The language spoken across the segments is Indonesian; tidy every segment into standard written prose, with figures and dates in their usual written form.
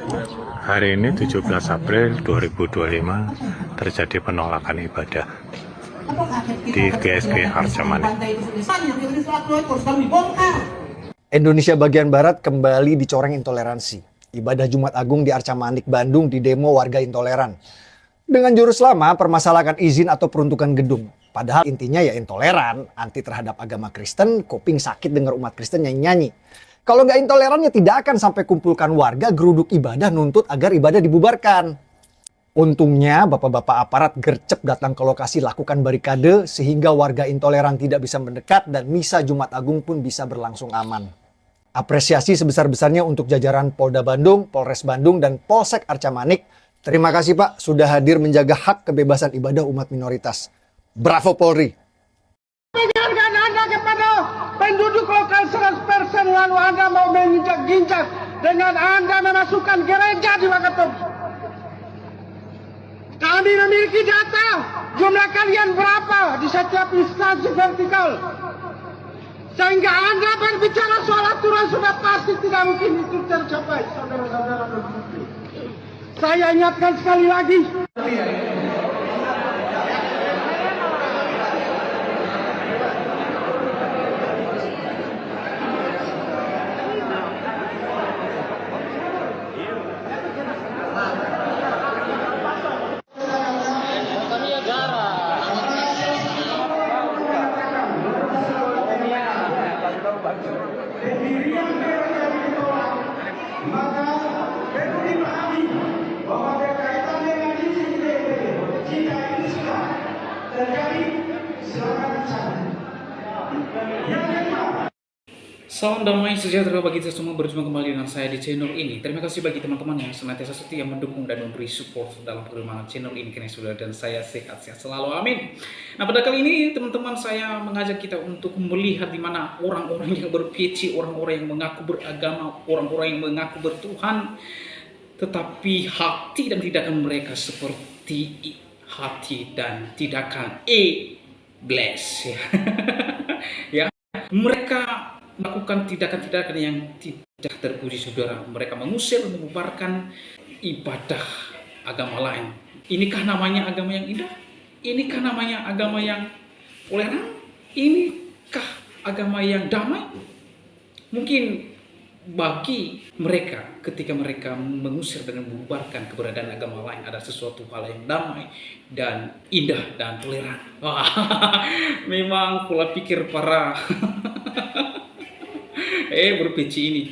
Hari ini 17 April 2025 terjadi penolakan ibadah di GSG Arca Manik. Indonesia bagian Barat kembali dicoreng intoleransi. Ibadah Jumat Agung di Arca Manik, Bandung didemo warga intoleran. Dengan juru selama permasalahkan izin atau peruntukan gedung. Padahal intinya ya intoleran, anti terhadap agama Kristen, kuping sakit dengar umat Kristen nyanyi-nyanyi. Kalau nggak intoleran ya tidak akan sampai kumpulkan warga geruduk ibadah nuntut agar ibadah dibubarkan. Untungnya bapak-bapak aparat gercep datang ke lokasi lakukan barikade sehingga warga intoleran tidak bisa mendekat dan misa Jumat Agung pun bisa berlangsung aman. Apresiasi sebesar-besarnya untuk jajaran Polda Bandung, Polres Bandung, dan Polsek Arca Manik. Terima kasih Pak sudah hadir menjaga hak kebebasan ibadah umat minoritas. Bravo Polri! Mengingatkan Anda kepada penduduk lokal 100% lalu Anda mau menginjak-injak dengan Anda memasukkan gereja di Wakatobi. Kami memiliki data jumlah kalian berapa di setiap instansi vertikal. Sehingga Anda berbicara soal aturan sudah pasti tidak mungkin itu tercapai, saudara-saudara dan putri. Saya ingatkan sekali lagi. Salam damai sejahtera bagi kita semua, berjumpa kembali dengan saya di channel ini. Terima kasih bagi teman-teman yang senantiasa setia mendukung dan memberi support dalam perkembangan channel ini, karena sudah dan saya sehat-sehat selalu, amin. Nah, pada kali ini teman-teman saya mengajak kita untuk melihat di mana orang-orang yang berpeci, orang-orang yang mengaku beragama, orang-orang yang mengaku bertuhan, tetapi hati dan tindakan mereka seperti hati dan tindakan iblis ya. Ya, mereka melakukan tindakan-tindakan yang tidak terpuji, saudara. Mereka mengusir, membubarkan ibadah agama lain. Inikah namanya agama yang indah? Inikah namanya agama yang toleran? Inikah agama yang damai? Mungkin bagi mereka ketika mereka mengusir dan membubarkan keberadaan agama lain ada sesuatu hal yang damai dan indah dan toleran. Memang pola pikir para berpeci ini.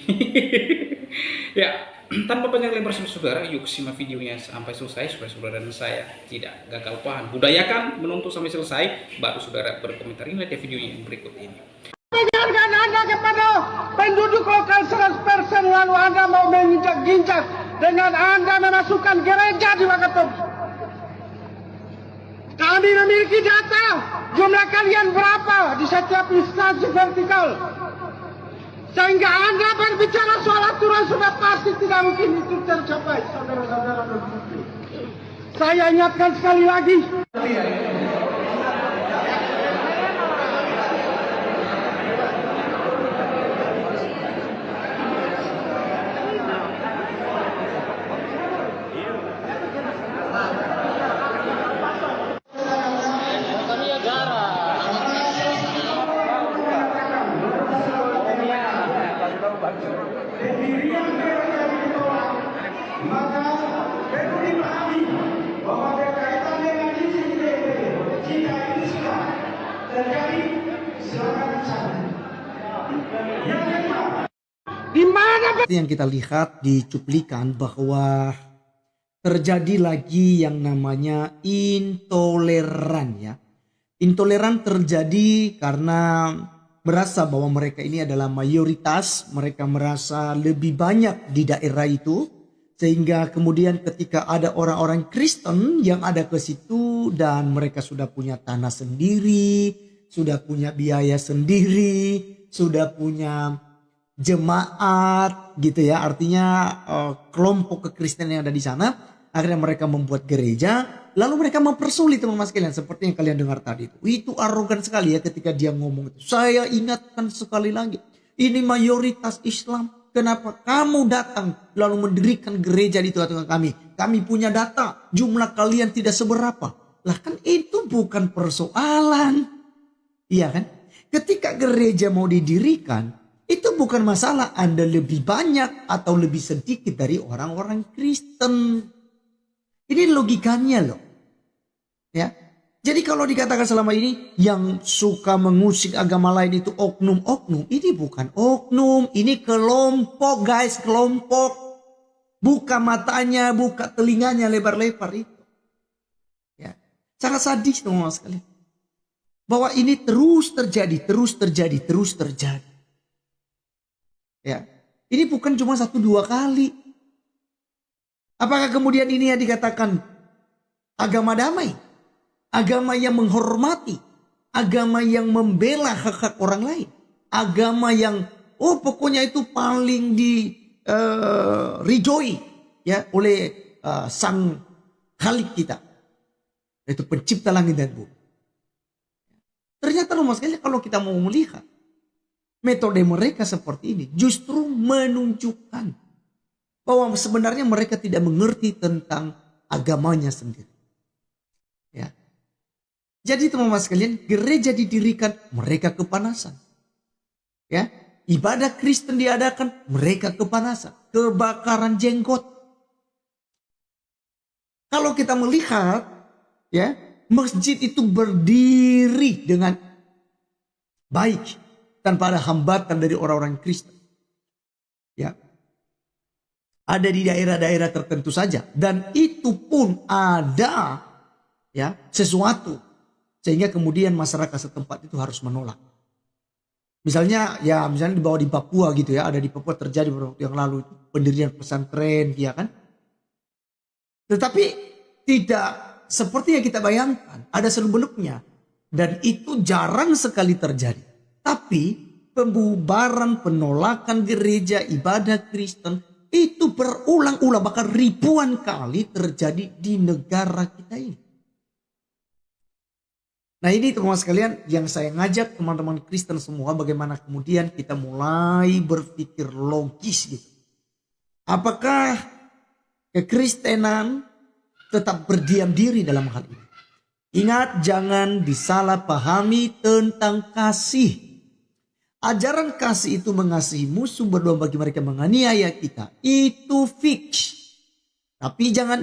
Ya, tanpa panjang lebar saudara, yuk simak videonya sampai selesai supaya saudara dan saya tidak gagal paham. Budayakan menonton sampai selesai, baru saudara berkomentar. Ini lihat video yang berikut ini. Mengingatkan Anda kepada penduduk lokal 100% lalu Anda mau menginjak-injak dengan Anda memasukkan gereja di Wakatobi. Kami memiliki data jumlah kalian berapa di setiap instansi vertikal. Sehingga Anda berbicara soal aturan sudah pasti tidak mungkin itu tercapai, saudara-saudara dan putri. Saya ingatkan sekali lagi. Yang kita lihat di cuplikan bahwa terjadi lagi yang namanya intoleran ya. Intoleran terjadi karena merasa bahwa mereka ini adalah mayoritas, mereka merasa lebih banyak di daerah itu, sehingga kemudian ketika ada orang-orang Kristen yang ada ke situ dan mereka sudah punya tanah sendiri, sudah punya biaya sendiri, sudah punya jemaat gitu ya, artinya kelompok kekristenan yang ada di sana, akhirnya mereka membuat gereja, lalu mereka mempersulit teman-teman sekalian seperti yang kalian dengar tadi itu arogan sekali ya ketika dia ngomong itu. Saya ingatkan sekali lagi, ini mayoritas Islam, Kenapa kamu datang lalu mendirikan gereja di tengah-tengah kami? Kami punya data, jumlah kalian tidak seberapa. Lah kan itu bukan persoalan. Iya kan? Ketika gereja mau didirikan, itu bukan masalah Anda lebih banyak atau lebih sedikit dari orang-orang Kristen. Ini logikanya loh. Ya. Jadi kalau dikatakan selama ini yang suka mengusik agama lain itu oknum-oknum. Ini bukan oknum, ini kelompok guys, kelompok. Buka matanya, buka telinganya lebar-lebar itu. Ya. Sangat sadis teman-teman sekalian. Bahwa ini terus terjadi, terus terjadi, terus terjadi. Ya. Ini bukan cuma 1-2 kali. Apakah kemudian ini yang dikatakan agama damai? Agama yang menghormati, agama yang membela hak-hak orang lain, agama yang pokoknya itu paling ridhoi ya oleh sang Khalik kita, yaitu pencipta langit dan bumi. Ternyata loh sekali kalau kita mau melihat metode mereka seperti ini justru menunjukkan bahwa sebenarnya mereka tidak mengerti tentang agamanya sendiri. Ya. Jadi teman-teman sekalian, gereja didirikan, mereka kepanasan. Ya, ibadah Kristen diadakan, mereka kepanasan, kebakaran jenggot. Kalau kita melihat, ya, masjid itu berdiri dengan baik tanpa ada hambatan dari orang-orang Kristen. Ya. Ada di daerah-daerah tertentu saja dan itu pun ada ya sesuatu sehingga kemudian masyarakat setempat itu harus menolak. Misalnya dibawa di Papua gitu ya, ada di Papua terjadi beberapa waktu yang lalu pendirian pesantren ya kan. Tetapi tidak seperti yang kita bayangkan, ada seluk-beluknya dan itu jarang sekali terjadi. Tapi pembubaran, penolakan gereja, ibadah Kristen itu berulang-ulang bahkan ribuan kali terjadi di negara kita ini. Nah ini teman-teman sekalian yang saya ngajak teman-teman Kristen semua bagaimana kemudian kita mulai berpikir logis gitu. Apakah kekristenan tetap berdiam diri dalam hal ini? Ingat jangan disalahpahami tentang kasih. Ajaran kasih itu mengasihi musuh berdoa bagi mereka menganiaya kita. Itu fix. Tapi jangan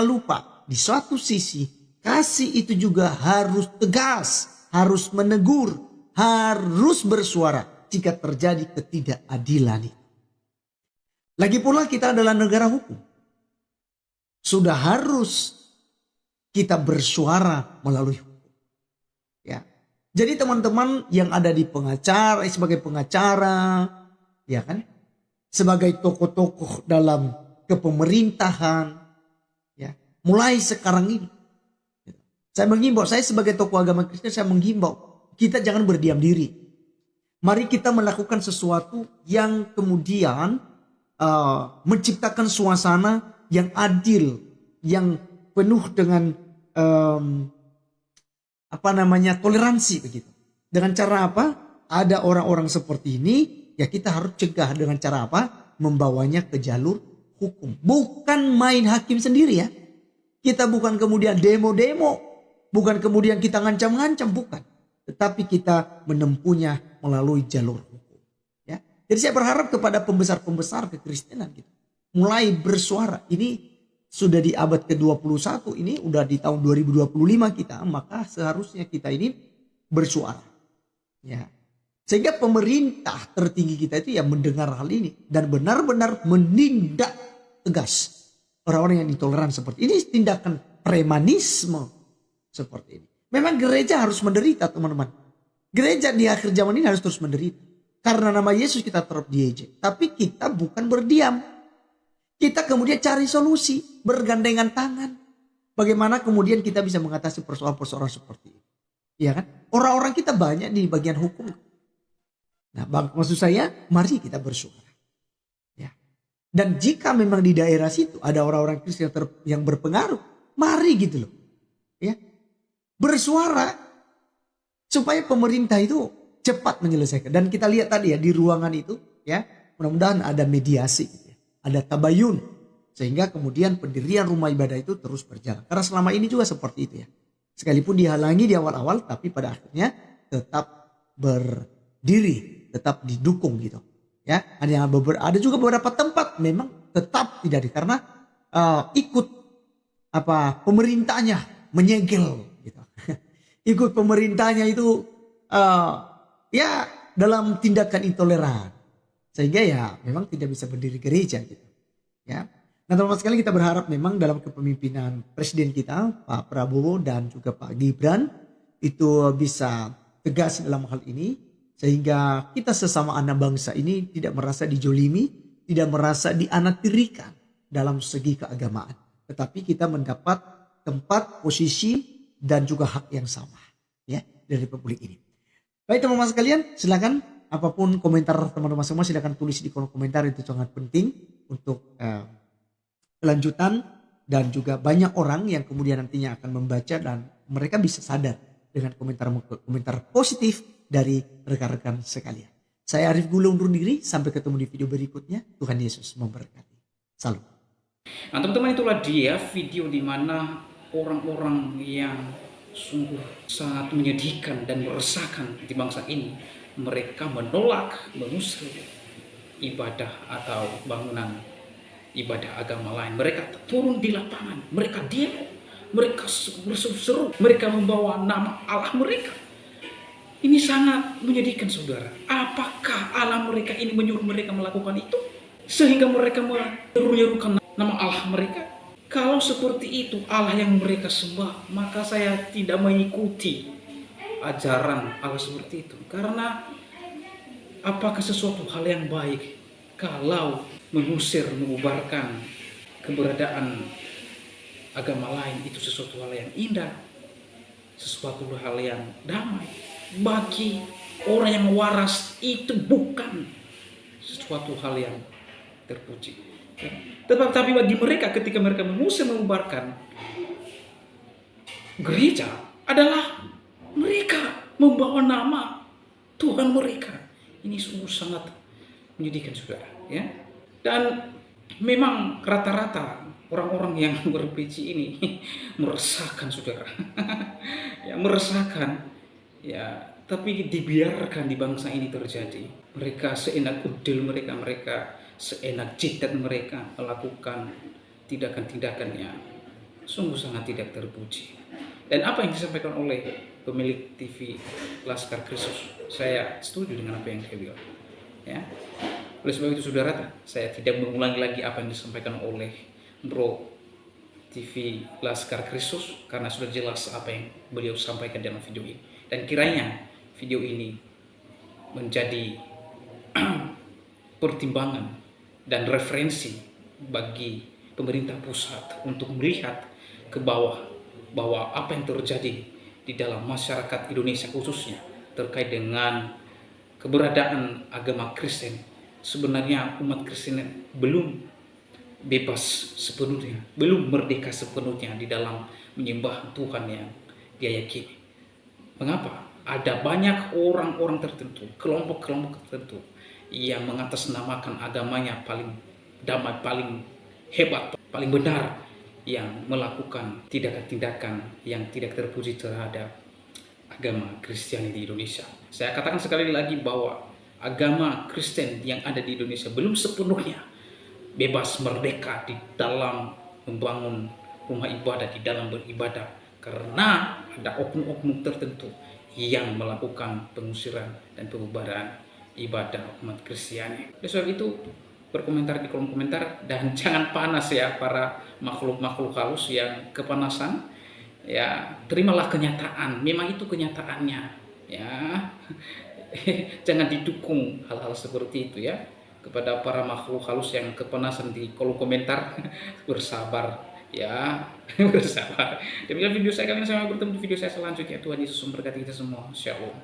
lupa di suatu sisi kasih itu juga harus tegas, harus menegur, harus bersuara jika terjadi ketidakadilan itu. Lagi pula kita adalah negara hukum. Sudah harus kita bersuara melalui hukum. Ya. Jadi teman-teman yang ada di sebagai pengacara, ya kan? Sebagai tokoh-tokoh dalam kepemerintahan, ya. Mulai sekarang ini saya menghimbau, saya sebagai tokoh agama Kristen, saya menghimbau kita jangan berdiam diri. Mari kita melakukan sesuatu yang kemudian menciptakan suasana yang adil, yang penuh dengan toleransi begitu. Dengan cara apa? Ada orang-orang seperti ini, ya kita harus cegah dengan cara apa? Membawanya ke jalur hukum. Bukan main hakim sendiri ya. Kita bukan kemudian demo-demo. Bukan kemudian kita ngancam-ngancam, bukan. Tetapi kita menempuhnya melalui jalur hukum. Ya. Jadi saya berharap kepada pembesar-pembesar kekristenan gitu. Mulai bersuara. Ini sudah di abad ke-21, ini udah di tahun 2025 kita. Maka seharusnya kita ini bersuara. Ya. Sehingga pemerintah tertinggi kita itu ya mendengar hal ini. Dan benar-benar menindak tegas orang-orang yang intoleran seperti ini. Tindakan premanisme seperti ini. Memang gereja harus menderita teman-teman. Gereja di akhir zaman ini harus terus menderita. Karena nama Yesus kita tetap diejek. Tapi kita bukan berdiam. Kita kemudian cari solusi. Bergandengan tangan. Bagaimana kemudian kita bisa mengatasi persoalan-persoalan seperti ini. Iya kan? Orang-orang kita banyak di bagian hukum. Nah maksud saya mari kita bersuara. Ya. Dan jika memang di daerah situ ada orang-orang Kristen yang berpengaruh. Mari gitu loh. Ya. Bersuara supaya pemerintah itu cepat menyelesaikan. Dan kita lihat tadi ya di ruangan itu ya Mudah-mudahan ada mediasi, gitu ya. Ada tabayun, sehingga kemudian pendirian rumah ibadah itu terus berjalan. Karena selama ini juga seperti itu ya. Sekalipun dihalangi di awal-awal, tapi pada akhirnya tetap berdiri, tetap didukung gitu. Ya, ada juga beberapa tempat memang tetap tidak karena ikut pemerintahnya menyegel gitu. Ikut pemerintahnya itu ya dalam tindakan intoleran, sehingga ya memang tidak bisa berdiri gereja gitu. Ya. Nah, teman-teman sekali, kita berharap memang dalam kepemimpinan Presiden kita Pak Prabowo dan juga Pak Gibran itu bisa tegas dalam hal ini, sehingga kita sesama anak bangsa ini tidak merasa dijolimi, tidak merasa dianaktirikan dalam segi keagamaan, tetapi kita mendapat tempat, posisi dan juga hak yang sama ya dari republik ini. Baik teman-teman sekalian, silakan apapun komentar teman-teman semua silakan tulis di kolom komentar, itu sangat penting untuk kelanjutan, dan juga banyak orang yang kemudian nantinya akan membaca dan mereka bisa sadar dengan komentar positif dari rekan-rekan sekalian. Saya Arif Gula undur diri, sampai ketemu di video berikutnya. Tuhan Yesus memberkati. Salam. Nah teman-teman, itulah dia video di mana orang-orang yang sungguh sangat menyedihkan dan meresahkan di bangsa ini, mereka menolak, mengusir ibadah atau bangunan ibadah agama lain. Mereka turun di lapangan, mereka demo, mereka berseru-seru, mereka membawa nama Allah mereka. Ini sangat menyedihkan saudara. Apakah Allah mereka ini menyuruh mereka melakukan itu? Sehingga mereka menyeru-nyerukan nama Allah mereka? Kalau seperti itu Allah yang mereka sembah, maka saya tidak mengikuti ajaran Allah seperti itu. Karena apakah sesuatu hal yang baik kalau mengusir, mengubarkan keberadaan agama lain? Itu sesuatu hal yang indah, sesuatu hal yang damai. Bagi orang yang waras itu bukan sesuatu hal yang terpuji. Tetapi bagi mereka, ketika mereka mengusir, mengubarkan gereja, adalah mereka membawa nama Tuhan mereka. Ini sungguh sangat menyedihkan saudara ya. Dan memang rata-rata orang-orang yang berpeci ini meresahkan saudara. Ya, meresahkan ya, tapi dibiarkan di bangsa ini terjadi. Mereka seenak udil mereka seenak jidat mereka melakukan tindakan-tindakan yang sungguh sangat tidak terpuji. Dan apa yang disampaikan oleh pemilik TV Laskar Kristus, saya setuju dengan apa yang dia bilang ya. Oleh sebab itu saudara, saya tidak mengulangi lagi apa yang disampaikan oleh Bro TV Laskar Kristus, karena sudah jelas apa yang beliau sampaikan dalam video ini. Dan kiranya video ini menjadi pertimbangan dan referensi bagi pemerintah pusat untuk melihat ke bawah, bahwa apa yang terjadi di dalam masyarakat Indonesia khususnya terkait dengan keberadaan agama Kristen. Sebenarnya umat Kristen belum bebas sepenuhnya, belum merdeka sepenuhnya di dalam menyembah Tuhan yang dia yakini. Mengapa? Ada banyak orang-orang tertentu, kelompok-kelompok tertentu yang mengatasnamakan agamanya paling damai, paling hebat, paling benar, yang melakukan tindakan-tindakan yang tidak terpuji terhadap agama Kristiani di Indonesia. Saya katakan sekali lagi bahwa agama Kristen yang ada di Indonesia belum sepenuhnya bebas merdeka di dalam membangun rumah ibadah, di dalam beribadah, karena ada oknum-oknum tertentu yang melakukan pengusiran dan pembubaran ibadah umat Kristiani. Oleh sebab itu, berkomentar di kolom komentar, dan jangan panas ya para makhluk-makhluk halus yang kepanasan. Ya, terimalah kenyataan, memang itu kenyataannya ya. Jangan didukung hal-hal seperti itu ya. Kepada para makhluk halus yang kepanasan di kolom komentar, bersabar ya. Bersabar. Demikian video saya kali ini, sampai bertemu di video saya selanjutnya. Tuhan Yesus memberkati kita semua. Shalom.